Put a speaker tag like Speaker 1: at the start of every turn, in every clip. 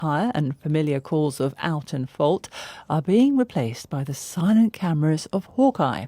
Speaker 1: ire and familiar calls of out and fault are being replaced by the silent cameras of Hawkeye.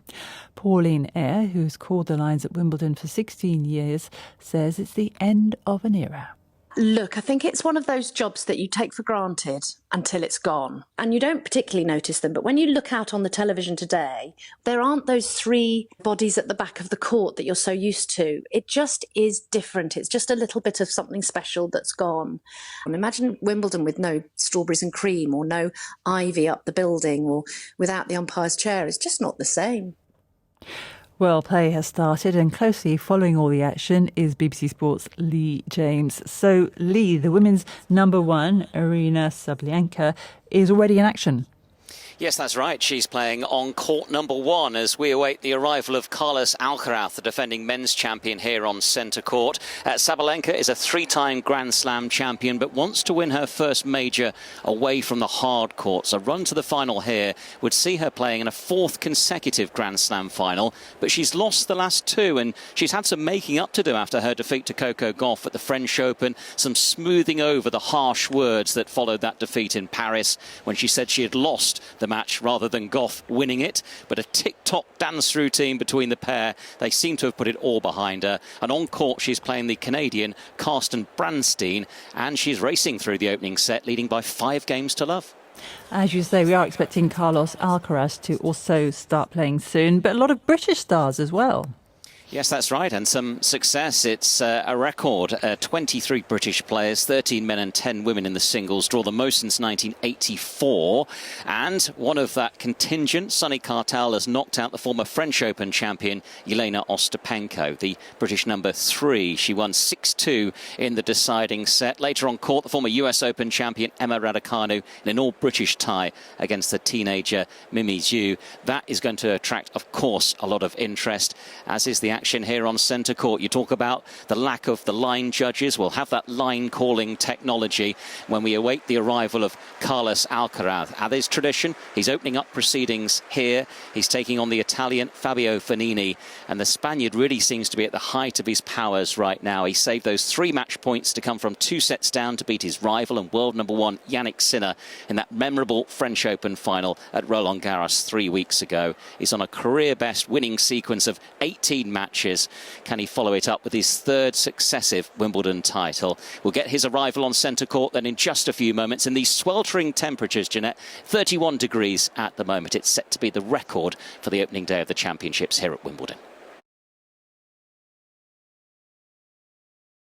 Speaker 1: Pauline Eyre, who's called the lines at Wimbledon for 16 years, says it's the end of an era.
Speaker 2: Look, I think it's one of those jobs that you take for granted until it's gone. And you don't particularly notice them. But when you look out on the television today, there aren't those three bodies at the back of the court that you're so used to. It just is different. It's just a little bit of something special that's gone. And imagine Wimbledon with no strawberries and cream or no ivy up the building or without the umpire's chair. It's just not the same.
Speaker 1: Well, play has started, and closely following all the action is BBC Sport's Lee James. So, Lee, the women's number one, Aryna Sabalenka, is already in action.
Speaker 3: Yes, that's right. She's playing on court number one as we await the arrival of Carlos Alcaraz, the defending men's champion, here on centre court. Sabalenka is a three-time Grand Slam champion but wants to win her first major away from the hard courts. A run to the final here would see her playing in a fourth consecutive Grand Slam final, but she's lost the last two and she's had some making up to do after her defeat to Coco Gauff at the French Open, some smoothing over the harsh words that followed that defeat in Paris when she said she had lost the match rather than Gauff winning it. But a tick-tock dance routine between the pair. They seem to have put it all behind her. And on court, she's playing the Canadian Karsten Brandstein, and she's racing through the opening set, leading by 5-0.
Speaker 1: As you say, we are expecting Carlos Alcaraz to also start playing soon, but a lot of British stars as well.
Speaker 3: Yes, that's right, and some success. It's a record. 23 British players, 13 men and 10 women in the singles, draw the most since 1984. And one of that contingent, Sunny Cartel, has knocked out the former French Open champion, Jelena Ostapenko, the British number 3. She won 6-2 in the deciding set. Later on court, the former US Open champion, Emma Raducanu, in an all-British tie against the teenager Mimi Zhu. That is going to attract, of course, a lot of interest, as is the action here on centre court. You talk about the lack of the line judges. We'll have that line calling technology when we await the arrival of Carlos Alcaraz. As is tradition, he's opening up proceedings here. He's taking on the Italian Fabio Fognini, and the Spaniard really seems to be at the height of his powers right now. He saved those 3 match points to come from 2 sets down to beat his rival and world number 1 Yannick Sinner in that memorable French Open final at Roland Garros 3 weeks ago. He's on a career best winning sequence of 18 matches. Can he follow it up with his third successive Wimbledon title? We'll get his arrival on centre court then in just a few moments. In these sweltering temperatures, Jeanette, 31 degrees at the moment. It's set to be the record for the opening day of the championships here at Wimbledon.